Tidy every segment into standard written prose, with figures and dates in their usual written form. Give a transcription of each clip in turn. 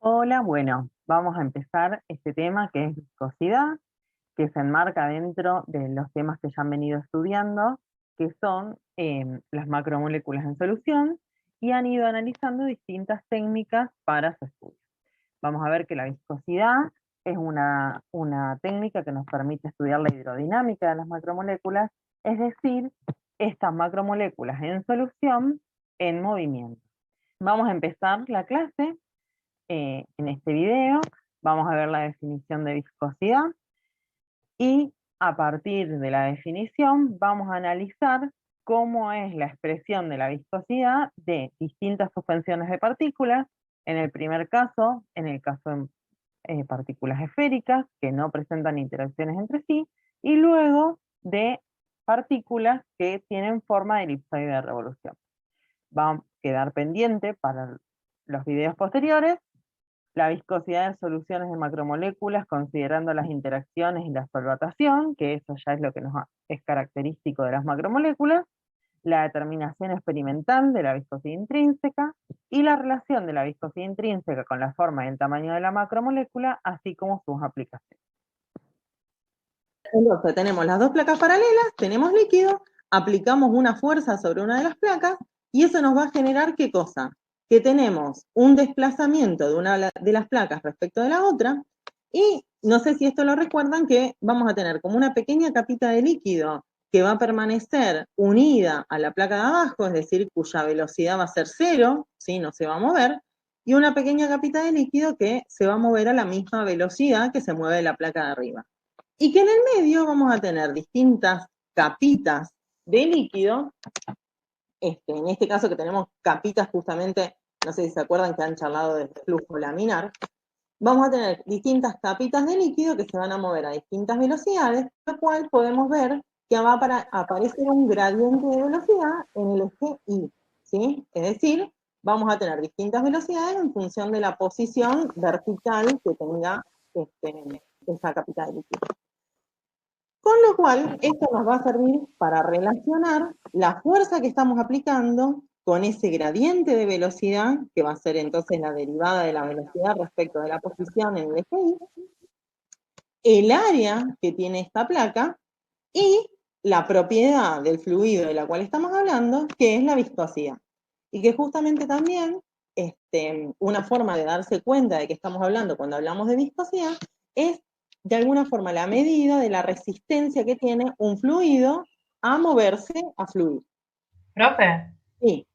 Hola, bueno, vamos a empezar este tema que es viscosidad, que se enmarca dentro de los temas que ya han venido estudiando, que son las macromoléculas en solución, y han ido analizando distintas técnicas para su estudio. Vamos a ver que la viscosidad es una técnica que nos permite estudiar la hidrodinámica de las macromoléculas, es decir, estas macromoléculas en solución en movimiento. Vamos a empezar la clase en este video. Vamos a ver la definición de viscosidad y a partir de la definición vamos a analizar cómo es la expresión de la viscosidad de distintas suspensiones de partículas. En el primer caso, en el caso de partículas esféricas que no presentan interacciones entre sí, y luego de partículas que tienen forma de elipsoide de revolución. Va a quedar pendiente para los videos posteriores la viscosidad de soluciones de macromoléculas considerando las interacciones y la solvatación, que eso ya es lo que es característico de las macromoléculas, la determinación experimental de la viscosidad intrínseca y la relación de la viscosidad intrínseca con la forma y el tamaño de la macromolécula, así como sus aplicaciones. Entonces tenemos las dos placas paralelas, tenemos líquido, aplicamos una fuerza sobre una de las placas y eso nos va a generar ¿qué cosa? Que tenemos un desplazamiento de una de las placas respecto de la otra y no sé si esto lo recuerdan que vamos a tener como una pequeña capita de líquido que va a permanecer unida a la placa de abajo, es decir, cuya velocidad va a ser cero, ¿sí? No se va a mover, y una pequeña capita de líquido que se va a mover a la misma velocidad que se mueve la placa de arriba. Y que en el medio vamos a tener distintas capitas de líquido, en este caso que tenemos capitas justamente, no sé si se acuerdan que han charlado del flujo laminar, vamos a tener distintas capitas de líquido que se van a mover a distintas velocidades, lo cual podemos ver que va a aparecer un gradiente de velocidad en el eje Y, ¿sí? Es decir, vamos a tener distintas velocidades en función de la posición vertical que tenga esa capita de líquido. Con lo cual, esto nos va a servir para relacionar la fuerza que estamos aplicando con ese gradiente de velocidad, que va a ser entonces la derivada de la velocidad respecto de la posición en el eje Y, el área que tiene esta placa y la propiedad del fluido de la cual estamos hablando, que es la viscosidad. Y que justamente también una forma de darse cuenta de que estamos hablando cuando hablamos de viscosidad es de alguna forma la medida de la resistencia que tiene un fluido a moverse, a fluir. Profe, Sí.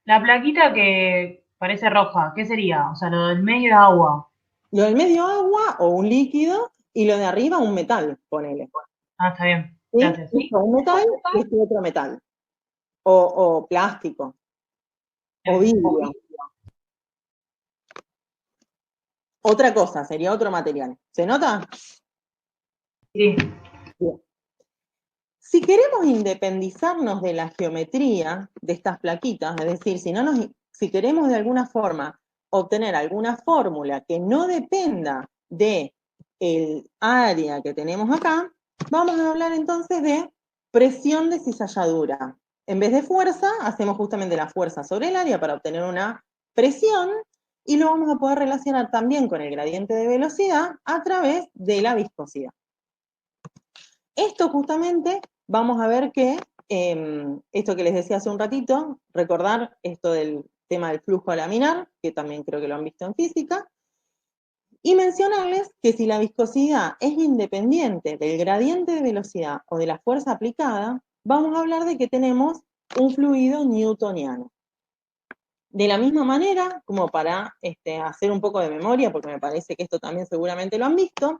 la plaquita que parece roja, ¿qué sería? O sea, lo del medio es agua. Lo del medio agua o un líquido y lo de arriba un metal, ponele. Ah, está bien, ¿Sí? gracias. Esto un metal y este otro metal. O plástico. O Bien. vidrio. Otra cosa, sería otro material. ¿Se nota? Sí, Bien. Si queremos independizarnos de la geometría de estas plaquitas, es decir, si queremos de alguna forma obtener alguna fórmula que no dependa del área que tenemos acá, vamos a hablar entonces de presión de cizalladura. En vez de fuerza, hacemos justamente la fuerza sobre el área para obtener una presión y lo vamos a poder relacionar también con el gradiente de velocidad a través de la viscosidad. Esto justamente vamos a ver que, esto que les decía hace un ratito, recordar esto del tema del flujo laminar, que también creo que lo han visto en física, y mencionarles que si la viscosidad es independiente del gradiente de velocidad o de la fuerza aplicada, vamos a hablar de que tenemos un fluido newtoniano. De la misma manera, como para hacer un poco de memoria, porque me parece que esto también seguramente lo han visto,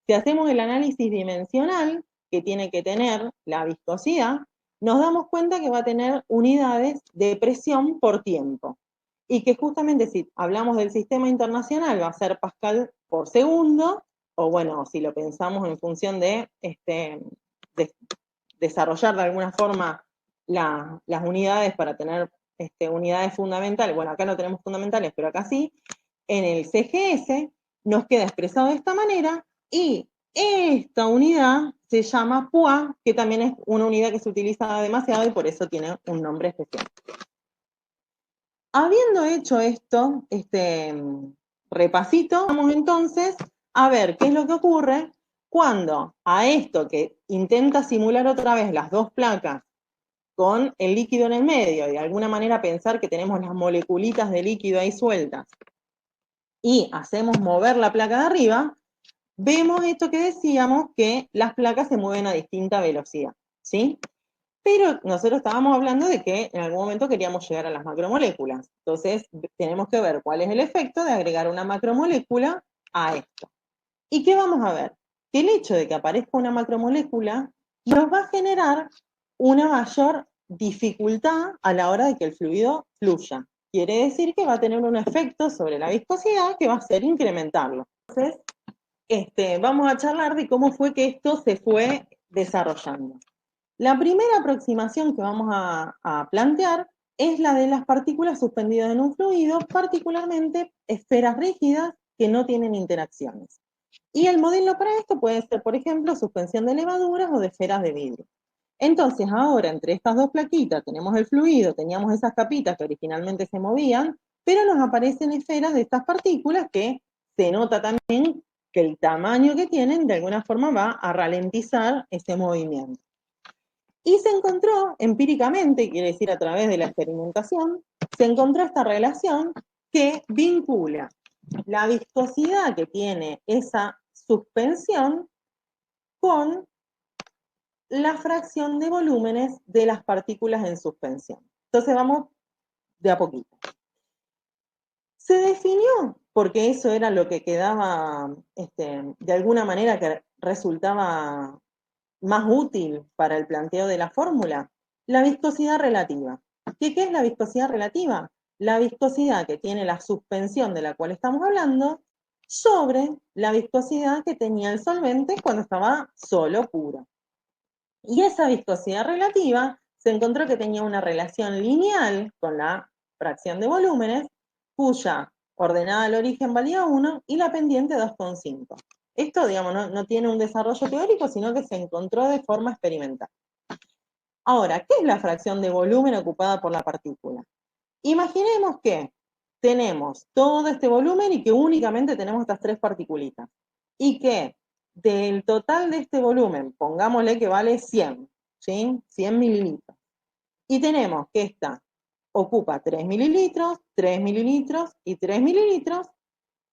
si hacemos el análisis dimensional que tiene que tener la viscosidad, nos damos cuenta que va a tener unidades de presión por tiempo. Y que justamente si hablamos del sistema internacional va a ser Pascal por segundo, o bueno, si lo pensamos en función de desarrollar de alguna forma las unidades para tener unidades fundamentales, bueno, acá no tenemos fundamentales, pero acá sí, en el CGS nos queda expresado de esta manera y esta unidad se llama PUA, que también es una unidad que se utiliza demasiado y por eso tiene un nombre especial. Habiendo hecho esto, repasito, vamos entonces a ver qué es lo que ocurre cuando a esto que intenta simular otra vez las dos placas con el líquido en el medio y de alguna manera pensar que tenemos las moleculitas de líquido ahí sueltas y hacemos mover la placa de arriba, vemos esto que decíamos, que las placas se mueven a distinta velocidad, ¿sí? Pero nosotros estábamos hablando de que en algún momento queríamos llegar a las macromoléculas. Entonces, tenemos que ver cuál es el efecto de agregar una macromolécula a esto. ¿Y qué vamos a ver? Que el hecho de que aparezca una macromolécula nos va a generar una mayor dificultad a la hora de que el fluido fluya. Quiere decir que va a tener un efecto sobre la viscosidad que va a ser incrementarlo. Entonces, vamos a charlar de cómo fue que esto se fue desarrollando. La primera aproximación que vamos a plantear es la de las partículas suspendidas en un fluido, particularmente esferas rígidas que no tienen interacciones. Y el modelo para esto puede ser, por ejemplo, suspensión de levaduras o de esferas de vidrio. Entonces, ahora, entre estas dos plaquitas, tenemos el fluido, teníamos esas capitas que originalmente se movían, pero nos aparecen esferas de estas partículas que se nota también que el tamaño que tienen de alguna forma va a ralentizar ese movimiento. Y se encontró empíricamente, quiere decir a través de la experimentación, se encontró esta relación que vincula la viscosidad que tiene esa suspensión con la fracción de volúmenes de las partículas en suspensión. Entonces vamos de a poquito. Se definió, porque eso era lo que quedaba, de alguna manera que resultaba más útil para el planteo de la fórmula, la viscosidad relativa. ¿Qué es la viscosidad relativa? La viscosidad que tiene la suspensión de la cual estamos hablando sobre la viscosidad que tenía el solvente cuando estaba solo puro. Y esa viscosidad relativa se encontró que tenía una relación lineal con la fracción de volúmenes, cuya ordenada al origen valía 1 y la pendiente 2,5. Esto, digamos, no tiene un desarrollo teórico, sino que se encontró de forma experimental. Ahora, ¿qué es la fracción de volumen ocupada por la partícula? Imaginemos que tenemos todo este volumen y que únicamente tenemos estas tres particulitas. Y que del total de este volumen, pongámosle que vale 100, ¿sí? 100 mililitros. Y tenemos que esta ocupa 3 mililitros, 3 mililitros y 3 mililitros.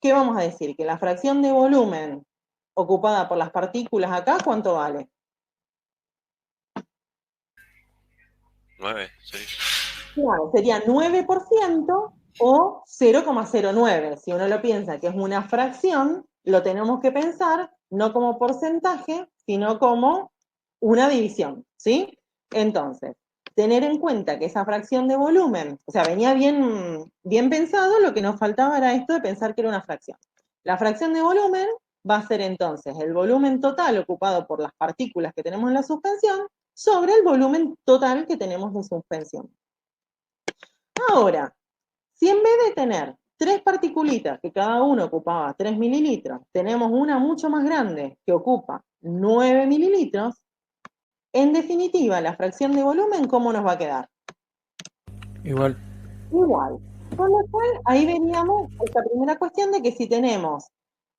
¿Qué vamos a decir? Que la fracción de volumen ocupada por las partículas acá, ¿cuánto vale? 9, sí. Claro, sería 9% o 0,09. Si uno lo piensa que es una fracción, lo tenemos que pensar no como porcentaje, sino como una división, ¿sí? Entonces, tener en cuenta que esa fracción de volumen, o sea, venía bien pensado, lo que nos faltaba era esto de pensar que era una fracción. La fracción de volumen va a ser entonces el volumen total ocupado por las partículas que tenemos en la suspensión sobre el volumen total que tenemos de suspensión. Ahora, si en vez de tener tres particulitas que cada uno ocupaba 3 mililitros, tenemos una mucho más grande que ocupa 9 mililitros, en definitiva, la fracción de volumen, ¿cómo nos va a quedar? Igual. Igual. Con lo cual, ahí veníamos esta primera cuestión de que si tenemos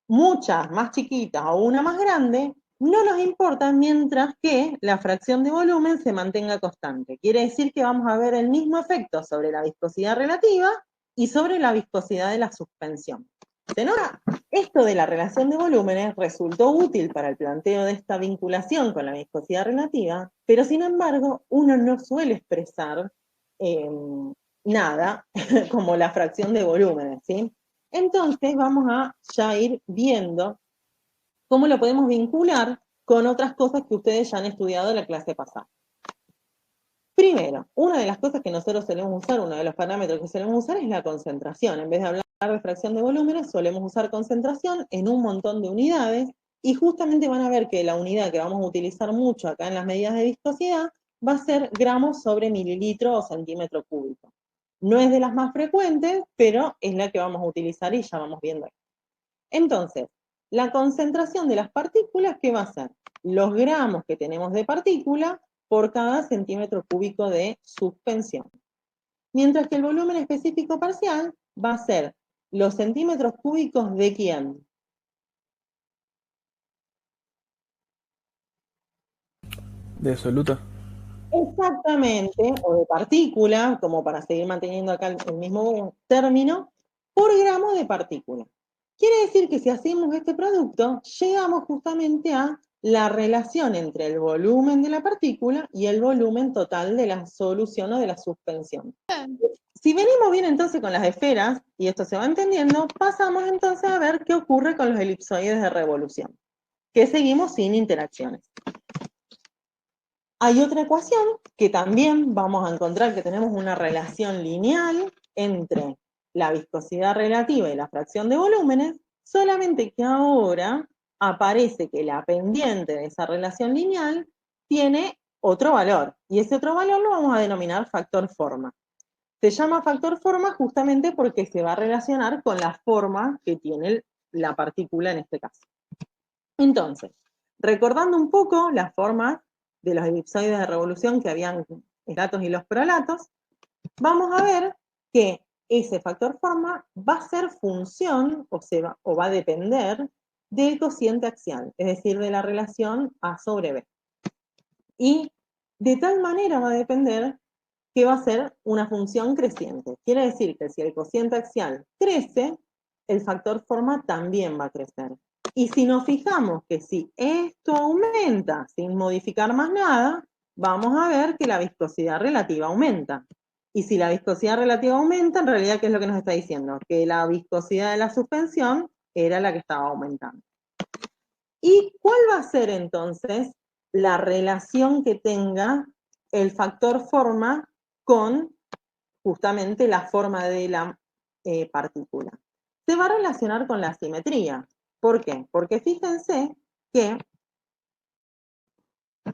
muchas más chiquitas o una más grande, no nos importa mientras que la fracción de volumen se mantenga constante. Quiere decir que vamos a ver el mismo efecto sobre la viscosidad relativa y sobre la viscosidad de la suspensión. ¿Se nota? Esto de la relación de volúmenes resultó útil para el planteo de esta vinculación con la viscosidad relativa, pero sin embargo uno no suele expresar nada como la fracción de volúmenes, ¿sí? Entonces vamos a ya ir viendo cómo lo podemos vincular con otras cosas que ustedes ya han estudiado en la clase pasada. Primero, una de las cosas que nosotros solemos usar, uno de los parámetros que solemos usar es la concentración. En vez de hablar de fracción de volúmenes, solemos usar concentración en un montón de unidades y justamente van a ver que la unidad que vamos a utilizar mucho acá en las medidas de viscosidad va a ser gramos sobre mililitro o centímetro cúbico. No es de las más frecuentes, pero es la que vamos a utilizar y ya vamos viendo. Entonces, la concentración de las partículas, ¿qué va a ser? Los gramos que tenemos de partícula por cada centímetro cúbico de suspensión. Mientras que el volumen específico parcial va a ser los centímetros cúbicos de quién. De absoluta. Exactamente, o de partícula, como para seguir manteniendo acá el mismo término, por gramo de partícula. Quiere decir que si hacemos este producto, llegamos justamente a la relación entre el volumen de la partícula y el volumen total de la solución o de la suspensión. Si venimos bien entonces con las esferas, y esto se va entendiendo, pasamos entonces a ver qué ocurre con los elipsoides de revolución, que seguimos sin interacciones. Hay otra ecuación que también vamos a encontrar que tenemos una relación lineal entre la viscosidad relativa y la fracción de volúmenes, solamente que ahora aparece que la pendiente de esa relación lineal tiene otro valor, y ese otro valor lo vamos a denominar factor forma. Se llama factor forma justamente porque se va a relacionar con la forma que tiene la partícula en este caso. Entonces, recordando un poco las formas de los elipsoides de revolución que habían elatos y los prolatos, vamos a ver que ese factor forma va a ser función o va a depender del cociente axial, es decir, de la relación A sobre B. Y de tal manera va a depender que va a ser una función creciente. Quiere decir que si el cociente axial crece, el factor forma también va a crecer. Y si nos fijamos que si esto aumenta sin modificar más nada, vamos a ver que la viscosidad relativa aumenta. Y si la viscosidad relativa aumenta, en realidad, ¿qué es lo que nos está diciendo? Que la viscosidad de la suspensión era la que estaba aumentando. ¿Y cuál va a ser entonces la relación que tenga el factor forma con justamente la forma de la partícula? Se va a relacionar con la simetría. ¿Por qué? Porque fíjense que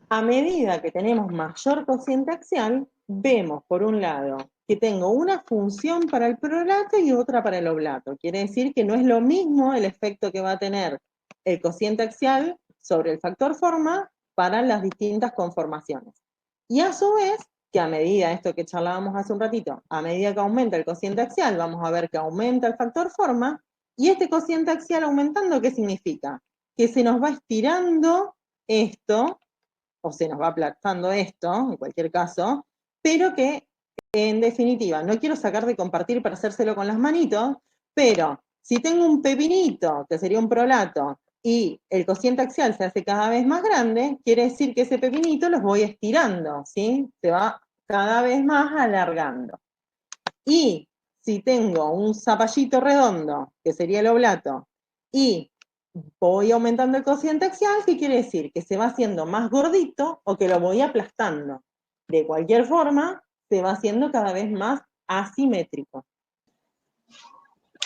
a medida que tenemos mayor cociente axial, vemos por un lado que tengo una función para el prolato y otra para el oblato. Quiere decir que no es lo mismo el efecto que va a tener el cociente axial sobre el factor forma para las distintas conformaciones. Y a su vez, que a medida, esto que charlábamos hace un ratito, a medida que aumenta el cociente axial, vamos a ver que aumenta el factor forma, y este cociente axial aumentando, ¿qué significa? Que se nos va estirando esto, o se nos va aplastando esto, en cualquier caso, pero que, en definitiva, no quiero sacar de compartir para hacérselo con las manitos, pero si tengo un pepinito, que sería un prolato, y el cociente axial se hace cada vez más grande, quiere decir que ese pepinito los voy estirando, ¿sí? Se va cada vez más alargando. Y si tengo un zapallito redondo, que sería el oblato, y voy aumentando el cociente axial, ¿qué quiere decir? Que se va haciendo más gordito o que lo voy aplastando. De cualquier forma, se va haciendo cada vez más asimétrico.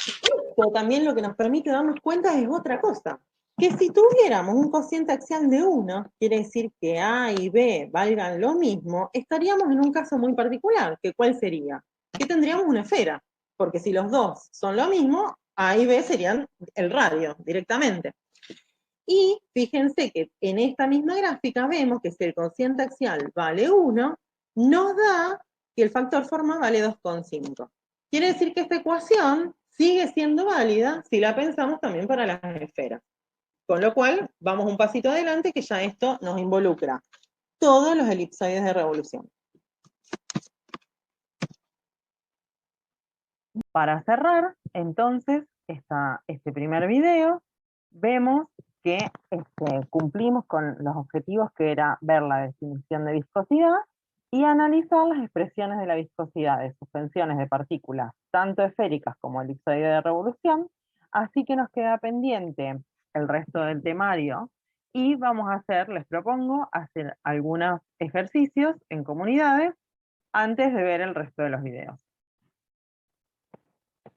Esto también lo que nos permite darnos cuenta es otra cosa, que si tuviéramos un cociente axial de 1, quiere decir que A y B valgan lo mismo, estaríamos en un caso muy particular, que ¿cuál sería? Que tendríamos una esfera, porque si los dos son lo mismo, A y B serían el radio directamente. Y fíjense que en esta misma gráfica vemos que si el cociente axial vale 1, nos da que el factor forma vale 2,5. Quiere decir que esta ecuación sigue siendo válida si la pensamos también para las esferas. Con lo cual, vamos un pasito adelante que ya esto nos involucra todos los elipsoides de revolución. Para cerrar, entonces, este primer video, vemos que cumplimos con los objetivos que era ver la definición de viscosidad y analizar las expresiones de la viscosidad de suspensiones de partículas, tanto esféricas como elipsoide de revolución, así que nos queda pendiente el resto del temario y vamos a les propongo hacer algunos ejercicios en comunidades antes de ver el resto de los videos.